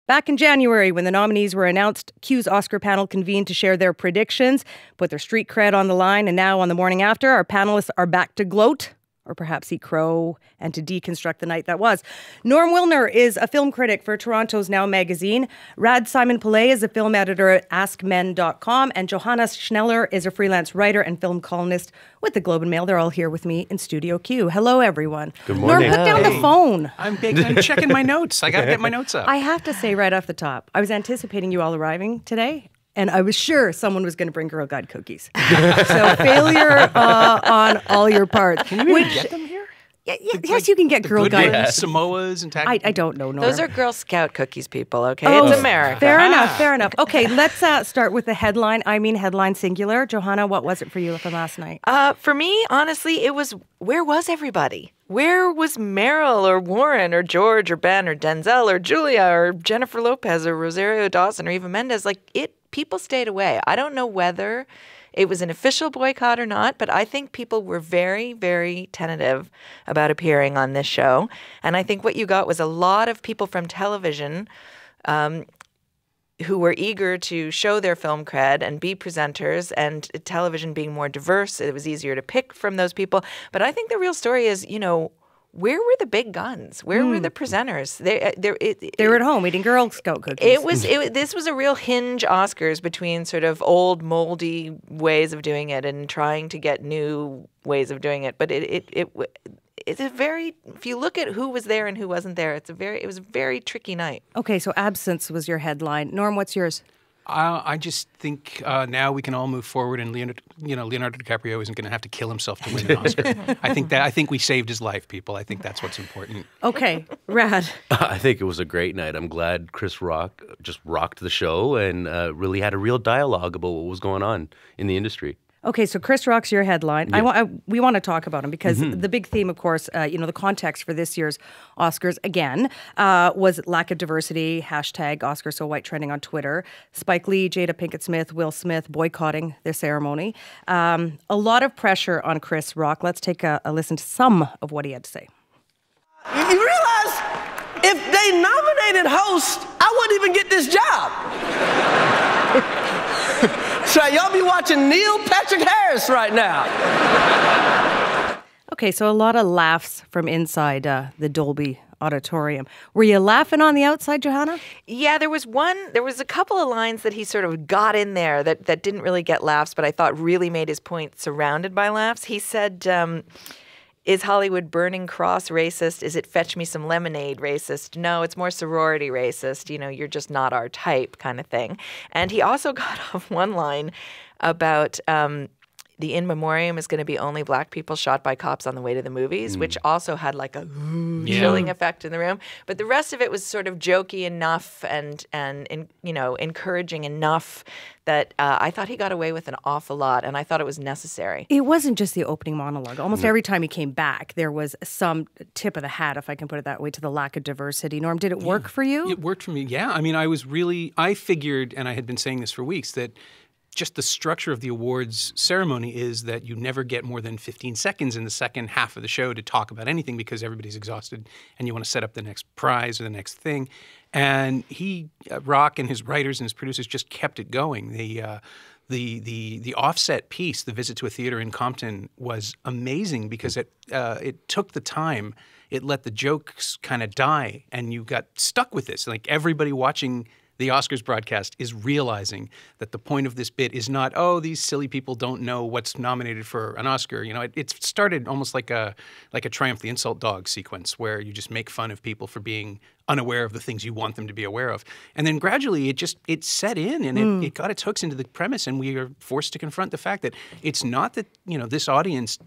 Back in January, when the nominees were announced, Q's Oscar panel convened to share their predictions, put their street cred on the line, and now on the morning after, our panelists are back to gloat, or perhaps eat crow, and to deconstruct the night that was. Norm Wilner is a film critic for Toronto's Now magazine. Rad Simonpillai is a film editor at AskMen.com. And Johanna Schneller is a freelance writer and film columnist with the Globe and Mail. They're all here with me in Studio Q. Hello, everyone. Good morning. Norm, put down the phone. I'm checking my notes. I got to get my notes up. I have to say right off the top, I was anticipating you all arriving today. And I was sure someone was going to bring Girl Guide cookies. So failure on all your parts. Can you even get them here? Yes, you can get Girl Guide. Samoas and tag. I don't know, Norm. Those are Girl Scout cookies, people, okay? Oh, it's America. Fair enough, fair enough. Okay, let's start with the headline. I mean headline singular. Johanna, what was it for you from last night? For me, honestly, it was, where was everybody? Where was Meryl or Warren or George or Ben or Denzel or Julia or Jennifer Lopez or Rosario Dawson or Eva Mendes? People stayed away. I don't know whether it was an official boycott or not, but I think people were very, very tentative about appearing on this show. And I think what you got was a lot of people from television who were eager to show their film cred and be presenters, and television being more diverse, it was easier to pick from those people. But I think the real story is, where were the big guns? Where were the presenters? They were at home eating Girl Scout cookies. This was a real hinge Oscars between sort of old moldy ways of doing it and trying to get new ways of doing it. But it's a very, if you look at who was there and who wasn't there, it was a very tricky night. Okay, so absence was your headline. Norm, what's yours? I just think now we can all move forward, and Leonardo DiCaprio isn't going to have to kill himself to win an Oscar. I think we saved his life, people. I think that's what's important. Okay, Rad. I think it was a great night. I'm glad Chris Rock just rocked the show and really had a real dialogue about what was going on in the industry. Okay, so Chris Rock's your headline. Yeah. We want to talk about him because the big theme, of course, the context for this year's Oscars, again, was lack of diversity, hashtag Oscar so white trending on Twitter, Spike Lee, Jada Pinkett Smith, Will Smith boycotting their ceremony. A lot of pressure on Chris Rock. Let's take a listen to some of what he had to say. You realize if they nominated host, I wouldn't even get this job. So y'all be watching Neil Patrick Harris right now. Okay, so a lot of laughs from inside the Dolby Auditorium. Were you laughing on the outside, Johanna? Yeah, there was a couple of lines that he sort of got in there that didn't really get laughs, but I thought really made his point surrounded by laughs. He said, is Hollywood burning cross racist? Is it fetch me some lemonade racist? No, it's more sorority racist. You're just not our type kind of thing. And he also got off one line about the in memoriam is going to be only black people shot by cops on the way to the movies, which also had like a chilling effect in the room. But the rest of it was sort of jokey enough and encouraging enough that I thought he got away with an awful lot, and I thought it was necessary. It wasn't just the opening monologue. Almost every time he came back, there was some tip of the hat, if I can put it that way, to the lack of diversity. Norm, did it work for you? It worked for me, yeah. I mean, I figured, and I had been saying this for weeks, that just the structure of the awards ceremony is that you never get more than 15 seconds in the second half of the show to talk about anything because everybody's exhausted and you want to set up the next prize or the next thing. And Rock and his writers and his producers just kept it going. The offset piece, The Visit to a Theater in Compton, was amazing because it took the time. It let the jokes kind of die and you got stuck with this. Like everybody watching the Oscars broadcast is realizing that the point of this bit is not, oh, these silly people don't know what's nominated for an Oscar. It started almost like a Triumph the Insult Dog sequence where you just make fun of people for being unaware of the things you want them to be aware of. And then gradually it set in and it got its hooks into the premise, and we are forced to confront the fact that it's not that, this audience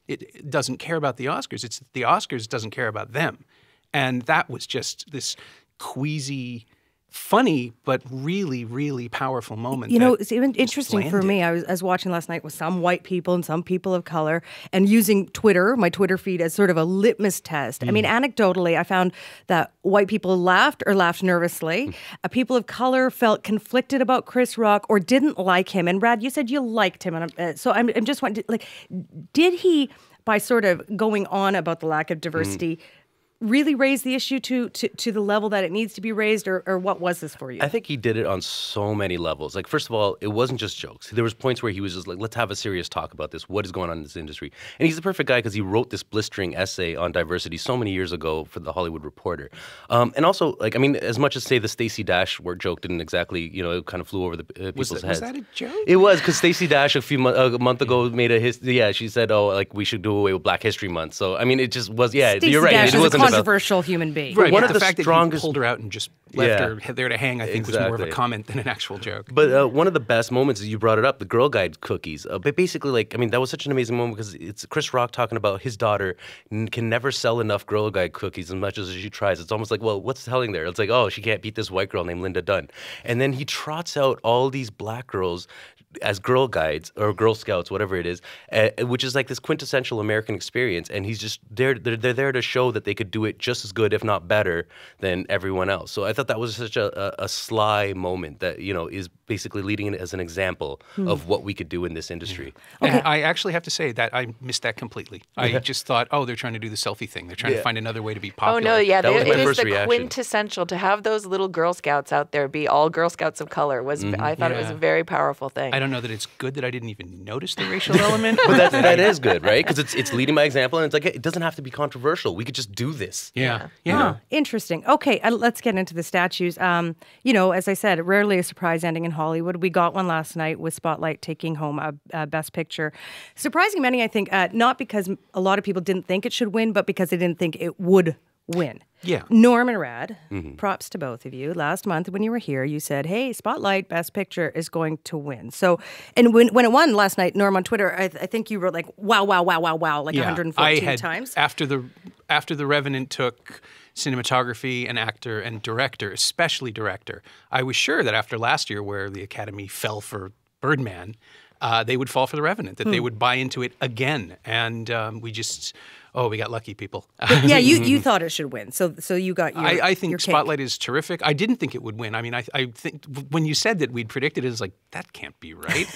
it doesn't care about the Oscars. It's that the Oscars doesn't care about them. And that was just this queasy, funny, but really, really powerful moment. It's even interesting for me. I was watching last night with some white people and some people of color and using Twitter, my Twitter feed, as sort of a litmus test. I mean, anecdotally, I found that white people laughed or laughed nervously. People of color felt conflicted about Chris Rock or didn't like him. And Brad, you said you liked him. And so I'm just wondering, did he, by sort of going on about the lack of diversity, really raise the issue to the level that it needs to be raised, or what was this for you? I think he did it on so many levels. Like, first of all, it wasn't just jokes. There was points where he was just like, let's have a serious talk about this. What is going on in this industry? And he's the perfect guy because he wrote this blistering essay on diversity so many years ago for The Hollywood Reporter. And also, like, I mean, as much as, say, the Stacey Dash word joke didn't exactly, it kind of flew over the people's heads. Was that a joke? It was, because Stacey Dash a month ago made she said, we should do away with Black History Month. So, I mean, it just was, Stacey you're right. Dash It is wasn't a controversial human being. Right. One But of the the fact strongest... that he pulled her out and just left her there to hang, I think, was more of a comment than an actual joke. But one of the best moments, as you brought it up, the Girl Guide cookies. But basically, that was such an amazing moment because it's Chris Rock talking about his daughter can never sell enough Girl Guide cookies as much as she tries. It's almost like, well, what's selling there? It's like, oh, she can't beat this white girl named Linda Dunn. And then he trots out all these black girls as Girl Guides or Girl Scouts, whatever it is, which is like this quintessential American experience. And he's just they're there to show that they could do it just as good, if not better, than everyone else. So I thought that was such a sly moment that, is basically leading it as an example of what we could do in this industry. Okay. I actually have to say that I missed that completely. I just thought, they're trying to do the selfie thing. They're trying to find another way to be popular. Oh, no, yeah. That was my it is first the reaction. quintessential to have those little Girl Scouts out there be all Girl Scouts of color. I thought it was a very powerful thing. I don't know that it's good that I didn't even notice the racial element. But that is good, right? Because it's leading by example, and it's like, it doesn't have to be controversial. We could just do this. Yeah. Interesting. Okay, let's get into the statues. As I said, rarely a surprise ending in Hollywood. We got one last night with Spotlight taking home a Best Picture. Surprising many, I think, not because a lot of people didn't think it should win, but because they didn't think it would win. Yeah. Norm and Rad, props to both of you. Last month when you were here, you said, hey, Spotlight Best Picture is going to win. So, and when it won last night, Norm, on Twitter, I think you wrote like, wow, like 114 times. After The Revenant took cinematography and actor and director, especially director, I was sure that after last year where the Academy fell for Birdman, they would fall for The Revenant, that they would buy into it again. And we got lucky, people. Yeah, you thought it should win, so you got your I think your Spotlight is terrific. I didn't think it would win. I mean, I think when you said that we'd predicted it, it's like, that can't be right.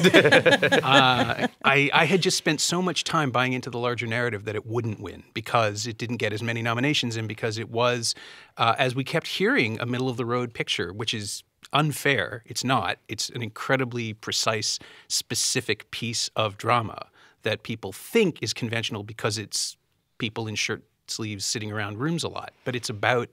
I had just spent so much time buying into the larger narrative that it wouldn't win because it didn't get as many nominations and because it was, as we kept hearing, a middle-of-the-road picture, which is unfair. It's not. It's an incredibly precise, specific piece of drama that people think is conventional because it's people in shirt sleeves sitting around rooms a lot. But it's about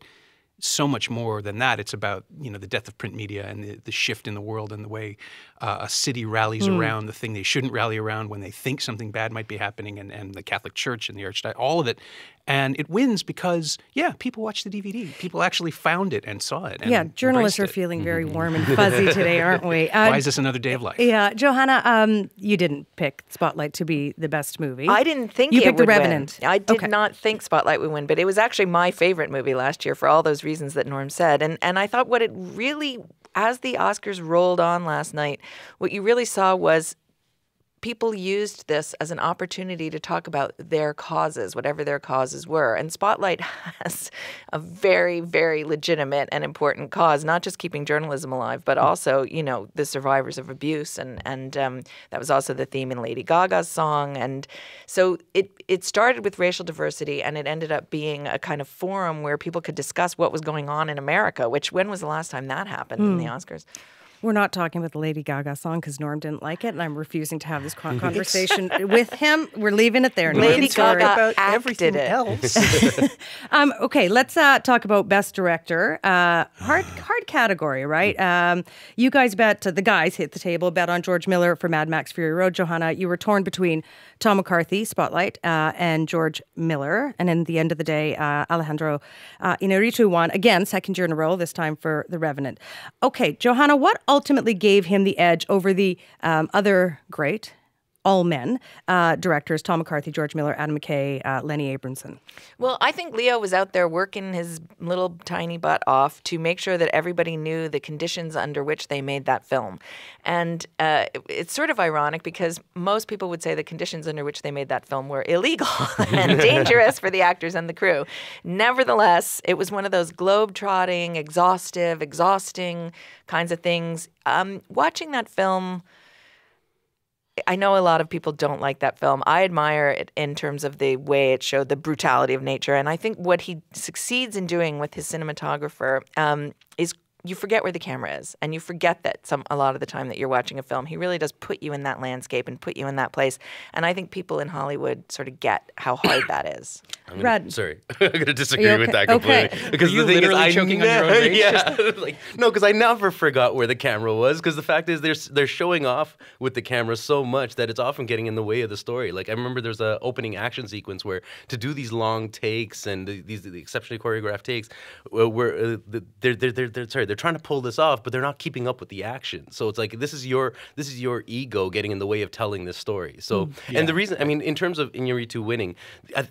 so much more than that. It's about, the death of print media and the shift in the world and the way a city rallies around the thing they shouldn't rally around when they think something bad might be happening, and the Catholic Church and the Archdiocese, all of it. And it wins because, people watched the DVD. People actually found it and saw it. And journalists are feeling very warm and fuzzy today, aren't we? Why is this another day of life? Yeah, Johanna, you didn't pick Spotlight to be the best movie. I didn't think you it picked would The Revenant. win. I did not think Spotlight would win, but it was actually my favorite movie last year for all those reasons that Norm said. And I thought what it really, as the Oscars rolled on last night, what you really saw was people used this as an opportunity to talk about their causes, whatever their causes were. And Spotlight has a very, very legitimate and important cause, not just keeping journalism alive, but also, the survivors of abuse. And that was also the theme in Lady Gaga's song. And so it started with racial diversity, and it ended up being a kind of forum where people could discuss what was going on in America, which when was the last time that happened in the Oscars? We're not talking about the Lady Gaga song because Norm didn't like it, and I'm refusing to have this conversation with him. We're leaving it there. Norm. Lady Gaga about acted everything it. else. Okay, let's talk about Best Director. Hard category, right? You guys the guys hit the table, bet on George Miller for Mad Max Fury Road. Johanna, you were torn between Tom McCarthy, Spotlight, and George Miller. And in the end of the day, Alejandro Inarritu won, again, second year in a row, this time for The Revenant. Okay, Johanna, what ultimately gave him the edge over the other great, all men, directors, Tom McCarthy, George Miller, Adam McKay, Lenny Abramson? Well, I think Leo was out there working his little tiny butt off to make sure that everybody knew the conditions under which they made that film. And it's sort of ironic because most people would say the conditions under which they made that film were illegal and dangerous for the actors and the crew. Nevertheless, it was one of those globe-trotting, exhausting kinds of things. Watching that film, I know a lot of people don't like that film. I admire it in terms of the way it showed the brutality of nature. And I think what he succeeds in doing with his cinematographer is you forget where the camera is, and you forget that a lot of the time that you're watching a film, he really does put you in that landscape and put you in that place. And I think people in Hollywood sort of get how hard that is. Sorry, I'm going to disagree with that completely. Okay. Because you the thing literally is, choking on your own rage? Yeah, no, because I never forgot where the camera was. Because the fact is, they're showing off with the camera so much that it's often getting in the way of the story. Like I remember there's a opening action sequence where to do these long takes and these exceptionally choreographed takes, where they're trying to pull this off, but they're not keeping up with the action. So it's like this is your ego getting in the way of telling this story. So and the reason, I mean, in terms of Iñárritu winning,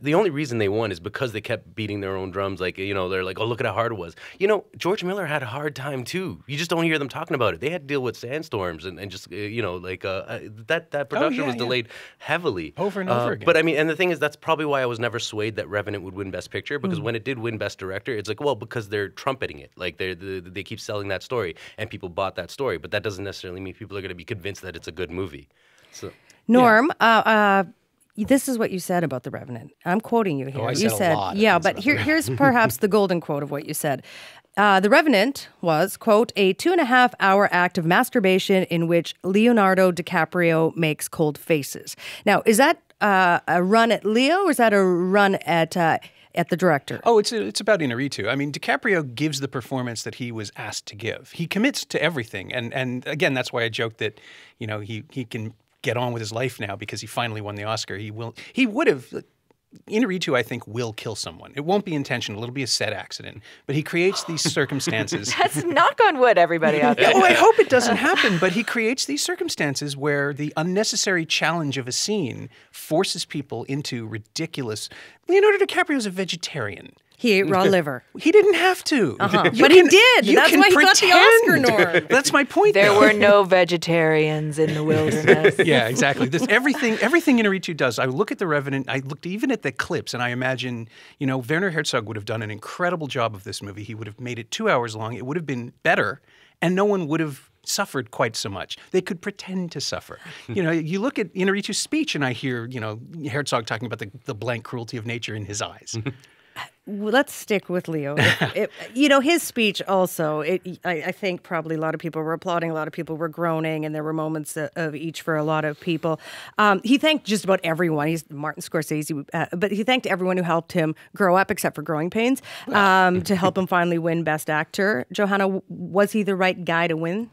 the only reason they won is because they kept beating their own drums. Like, you know, they're like, oh, look at how hard it was. You know, George Miller had a hard time too. You just don't hear them talking about it. They had to deal with sandstorms and just you know, like that production was delayed heavily over and over again. But I mean, and the thing is, that's probably why I was never swayed that Revenant would win Best Picture, because when it did win Best Director, it's like, well, because they're trumpeting it, like they keep selling that story, and people bought that story, but that doesn't necessarily mean people are going to be convinced that it's a good movie. So, Norm, this is what you said about The Revenant. I'm quoting you here. I You said a lot yeah, about but The here's perhaps the golden quote of what you said. The Revenant was, quote, a 2.5-hour act of masturbation in which Leonardo DiCaprio makes cold faces. Now, is that a run at Leo, or is that a run at the director? Oh, it's about Iñárritu. I mean, DiCaprio gives the performance that he was asked to give. He commits to everything, and again, that's why I joked that, you know, he can get on with his life now because he finally won the Oscar. He would have. Iñárritu, I think, will kill someone. It won't be intentional. It'll be a set accident. But he creates these circumstances. That's knock on wood, everybody out there. Oh, I hope it doesn't happen. But he creates these circumstances where the unnecessary challenge of a scene forces people into ridiculous. Leonardo DiCaprio is a vegetarian. He ate raw liver. He didn't have to. But he did. That's why he got the Oscar, Norm. That's my point. There were no vegetarians in the wilderness. Yeah, exactly. Everything Iñárritu does. I look at The Revenant. I looked even at the clips, and I imagine, you know, Werner Herzog would have done an incredible job of this movie. He would have made it 2 hours long. It would have been better, and no one would have suffered quite so much. They could pretend to suffer. You know, you look at Iñárritu's speech, and I hear, you know, Herzog talking about the blank cruelty of nature in his eyes. Well, let's stick with Leo. You know, his speech also, I think probably a lot of people were applauding, a lot of people were groaning, and there were moments of each for a lot of people. He thanked just about everyone. He's Martin Scorsese, but he thanked everyone who helped him grow up, except for Growing Pains, to help him finally win Best Actor. Johanna, was he the right guy to win?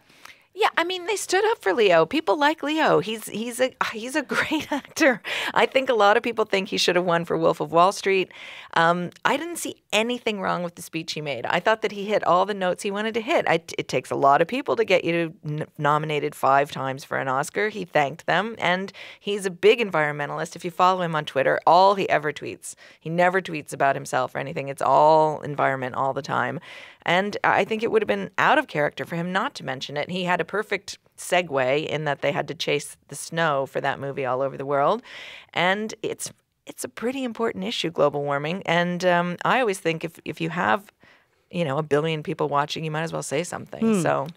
Yeah, I mean, they stood up for Leo. People like Leo. He's a great actor. I think a lot of people think he should have won for Wolf of Wall Street. I didn't see anything wrong with the speech he made. I thought that he hit all the notes he wanted to hit. It takes a lot of people to get you nominated 5 times for an Oscar. He thanked them, and he's a big environmentalist. If you follow him on Twitter, all he ever tweets, he never tweets about himself or anything. It's all environment all the time. And I think it would have been out of character for him not to mention it. He had a perfect segue in that they had to chase the snow for that movie all over the world. And it's a pretty important issue, global warming. And I always think if you have, you know, 1 billion people watching, you might as well say something. So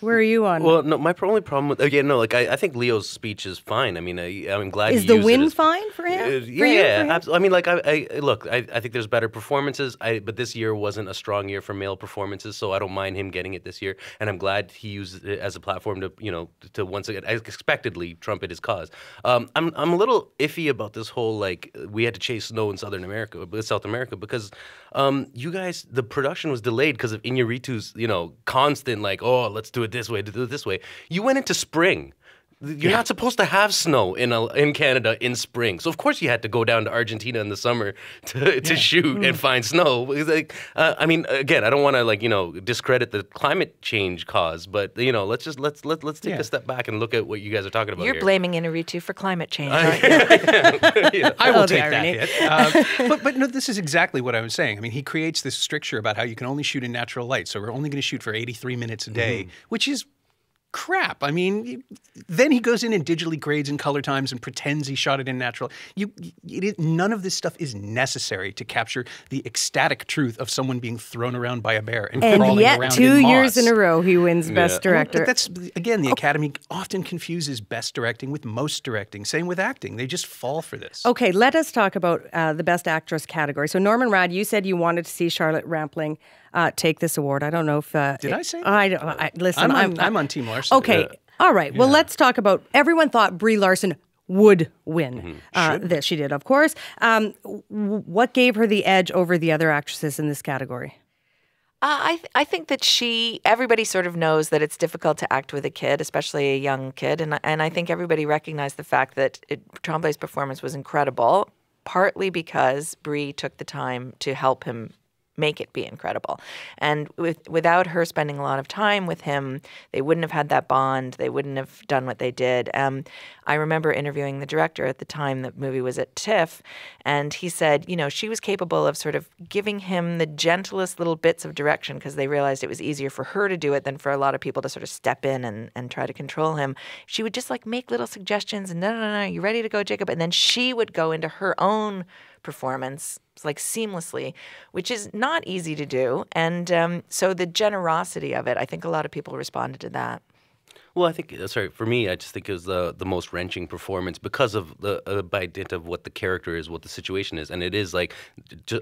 where are you on? Well, no, my only problem with I think Leo's speech is fine. I mean, I'm glad is he the used win it as, fine for him? Yeah, absolutely. I mean, like I think there's better performances. But this year wasn't a strong year for male performances, so I don't mind him getting it this year. And I'm glad he used it as a platform to, you know, to once again, expectedly trumpet his cause. I'm a little iffy about this whole like we had to chase snow in South America, because you guys, the production was delayed because of Iñárritu's, you know, constant like, oh, let's do it this way, to do it this way. You went into spring. You're not supposed to have snow in Canada in spring, so of course you had to go down to Argentina in the summer to shoot and find snow. Like, I mean, again, I don't want to like, you know, discredit the climate change cause, but you know, let's take a step back and look at what you guys are talking about. You're blaming Iñárritu for climate change, aren't you? I will take that hit. But no, this is exactly what I was saying. I mean, he creates this stricture about how you can only shoot in natural light, so we're only going to shoot for 83 minutes a day, which is crap. I mean, then he goes in and digitally grades in color times and pretends he shot it in natural. None of this stuff is necessary to capture the ecstatic truth of someone being thrown around by a bear and crawling yet, around 2 in years moss. in a row, he wins Best Director. But that's, again, the Academy often confuses best directing with most directing. Same with acting. They just fall for this. Okay, let us talk about the Best Actress category. So, Norman Rad, you said you wanted to see Charlotte Rampling take this award. I don't know if... Did I say that? Listen, I'm on Team Larson. Okay, all right. Well, let's talk about... Everyone thought Brie Larson would win this. She did, of course. What gave her the edge over the other actresses in this category? I think that everybody sort of knows that it's difficult to act with a kid, especially a young kid. And I think everybody recognized the fact that Tremblay's performance was incredible, partly because Brie took the time to help him make it be incredible. And without her spending a lot of time with him, they wouldn't have had that bond. They wouldn't have done what they did. I remember interviewing the director at the time the movie was at TIFF, and he said, she was capable of sort of giving him the gentlest little bits of direction because they realized it was easier for her to do it than for a lot of people to sort of step in and try to control him. She would just make little suggestions and no, you ready to go, Jacob? And then she would go into her own performance seamlessly, which is not easy to do. And so the generosity of it, I think a lot of people responded to that. Well, I think, for me, I just think it was the most wrenching performance because of by dint of what the character is, what the situation is. And it is like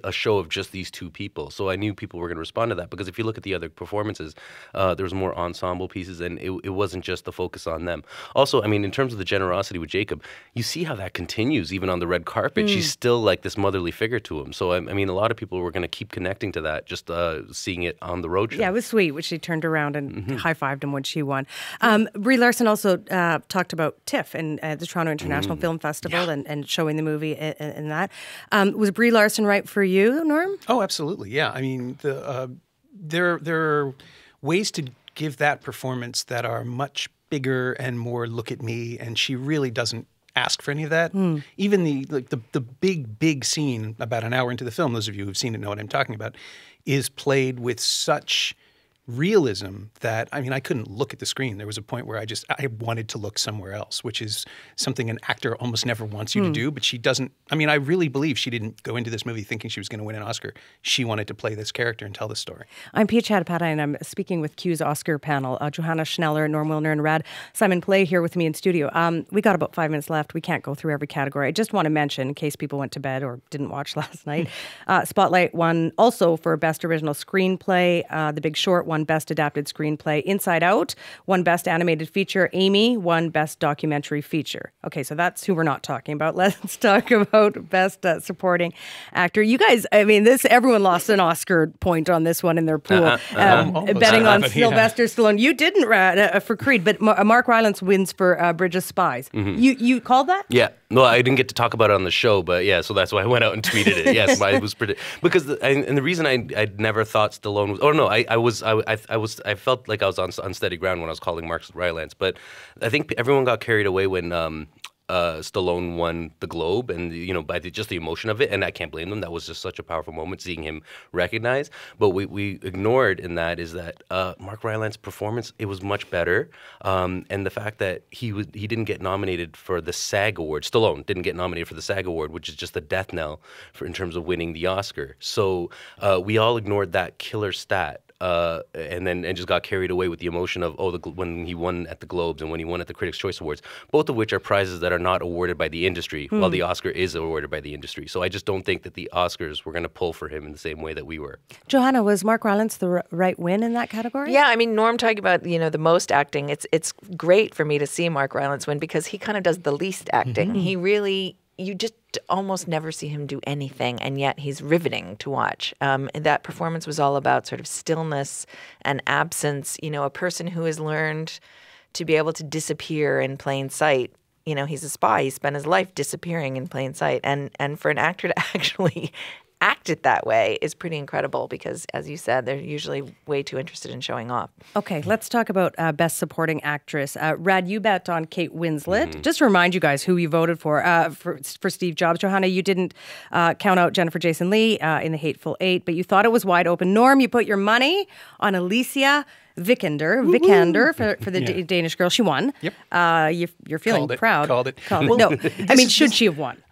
a show of just these two people. So I knew people were going to respond to that because if you look at the other performances, there was more ensemble pieces and it wasn't just the focus on them. Also, I mean, in terms of the generosity with Jacob, you see how that continues even on the red carpet. She's still like this motherly figure to him. So, I mean, a lot of people were going to keep connecting to that, just seeing it on the road show. Yeah, it was sweet when she turned around and high-fived him when she won. Brie Larson also talked about TIFF and the Toronto International Film Festival and showing the movie in that. Was Brie Larson right for you, Norm? Oh, absolutely. Yeah. I mean, there are ways to give that performance that are much bigger and more look at me, and she really doesn't ask for any of that. Even the big scene about an hour into the film, those of you who've seen it know what I'm talking about, is played with such realism that, I mean, I couldn't look at the screen. There was a point where I wanted to look somewhere else, which is something an actor almost never wants you to do, but she doesn't. I mean, I really believe she didn't go into this movie thinking she was going to win an Oscar. She wanted to play this character and tell this story. I'm Pia Chattopadhyay, and I'm speaking with Q's Oscar panel. Johanna Schneller, Norm Wilner, and Rad Simonpillai here with me in studio. We got about 5 minutes left. We can't go through every category. I just want to mention, in case people went to bed or didn't watch last night, Spotlight won also for Best Original Screenplay. The Big Short won Best Adapted Screenplay. Inside Out won Best Animated Feature. Amy won Best Documentary Feature. Okay, so that's who we're not talking about. Let's talk about Best Supporting Actor. You guys, I mean, everyone lost an Oscar point on this one in their pool. Betting on Sylvester Stallone. You didn't for Creed, but Mark Rylance wins for Bridge of Spies. You called that? Yeah. No, I didn't get to talk about it on the show, but yeah, so that's why I went out and tweeted it. Yes, I was because the reason I'd never thought Stallone was. Oh no, I felt like I was on steady ground when I was calling Mark Rylance, but I think everyone got carried away when Stallone won the Globe, and by just the emotion of it, and I can't blame them. That was just such a powerful moment, seeing him recognized. But we ignored in that is that Mark Rylance's performance, it was much better, and the fact that he didn't get nominated for the SAG Award. Stallone didn't get nominated for the SAG Award, which is just the death knell in terms of winning the Oscar. So we all ignored that killer stat. And just got carried away with the emotion of when he won at the Globes and when he won at the Critics' Choice Awards, both of which are prizes that are not awarded by the industry, while the Oscar is awarded by the industry. So I just don't think that the Oscars were going to pull for him in the same way that we were. Johanna, was Mark Rylance the right win in that category? Yeah, I mean, Norm talking about the most acting. It's great for me to see Mark Rylance win because he kind of does the least acting. He really. You just almost never see him do anything, and yet he's riveting to watch. And that performance was all about sort of stillness and absence. A person who has learned to be able to disappear in plain sight. He's a spy. He spent his life disappearing in plain sight. And for an actor to actually act it that way is pretty incredible because, as you said, they're usually way too interested in showing off. Okay, let's talk about Best Supporting Actress. Rad, you bet on Kate Winslet. Just to remind you guys who you voted for Steve Jobs. Johanna, you didn't count out Jennifer Jason Leigh in The Hateful Eight, but you thought it was wide open. Norm, you put your money on Alicia Vikander for the Danish girl. She won. Yep. You're feeling proud. Called it. No, I mean, should she have won?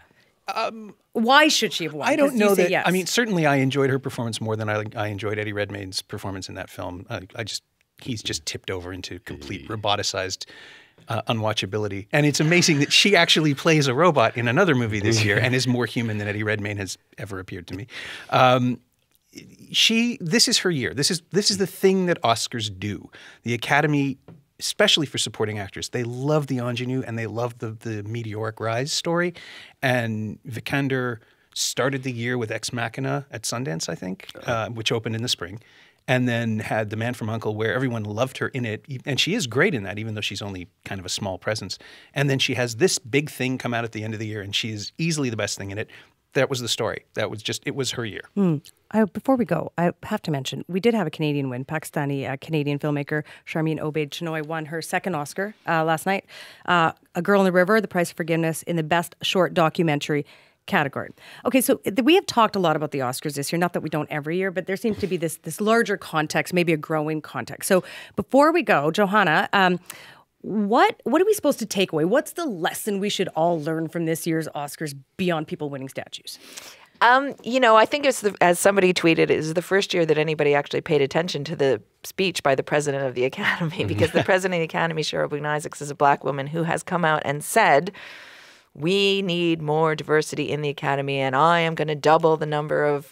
Why should she have won? I don't know that. Yes. I mean, certainly I enjoyed her performance more than I enjoyed Eddie Redmayne's performance in that film. He's just tipped over into complete roboticized unwatchability. And it's amazing that she actually plays a robot in another movie this year and is more human than Eddie Redmayne has ever appeared to me. This is her year. This is the thing that Oscars do. The Academy, especially for supporting actors, they love the ingenue and they love the meteoric rise story. And Vikander started the year with Ex Machina at Sundance, I think, which opened in the spring. And then had The Man from U.N.C.L.E., where everyone loved her in it. And she is great in that, even though she's only kind of a small presence. And then she has this big thing come out at the end of the year, and she is easily the best thing in it. That was the story. It was her year. Before we go, I have to mention, we did have a Canadian win. Pakistani Canadian filmmaker Sharmeen Obaid-Chinoy won her second Oscar last night. A Girl in the River, The Price of Forgiveness, in the Best Short Documentary category. Okay, so we have talked a lot about the Oscars this year, not that we don't every year, but there seems to be this larger context, maybe a growing context. So before we go, Johanna, what are we supposed to take away? What's the lesson we should all learn from this year's Oscars beyond people winning statues? I think as somebody tweeted, it was the first year that anybody actually paid attention to the speech by the president of the Academy, because the president of the Academy, Cheryl Boone Isaacs, is a black woman who has come out and said, we need more diversity in the Academy, and I am going to double the number of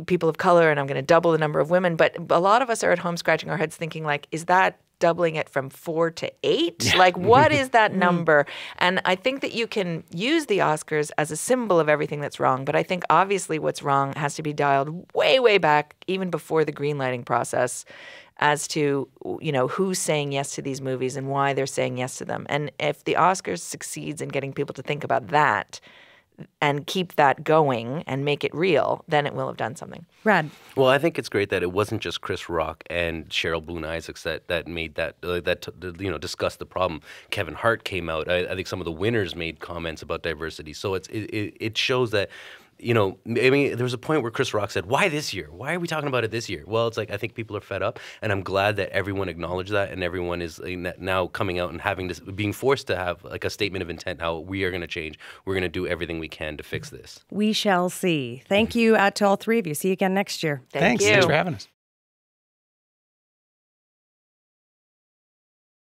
people of color, and I'm going to double the number of women. But a lot of us are at home scratching our heads thinking, like, is that doubling it from 4 to 8? Yeah. Like, what is that number? And I think that you can use the Oscars as a symbol of everything that's wrong. But I think obviously what's wrong has to be dialed way, way back, even before the greenlighting process, as to, who's saying yes to these movies and why they're saying yes to them. And if the Oscars succeeds in getting people to think about that and keep that going and make it real, then it will have done something. Rad. Well, I think it's great that it wasn't just Chris Rock and Cheryl Boone Isaacs that made that discussed the problem. Kevin Hart came out. I think some of the winners made comments about diversity. So it shows that. There was a point where Chris Rock said, why this year? Why are we talking about it this year? Well, it's like, I think people are fed up, and I'm glad that everyone acknowledged that, and everyone is now coming out and being forced to have like a statement of intent, how we are going to change. We're going to do everything we can to fix this. We shall see. Thank you to all three of you. See you again next year. Thank you. Thanks for having us.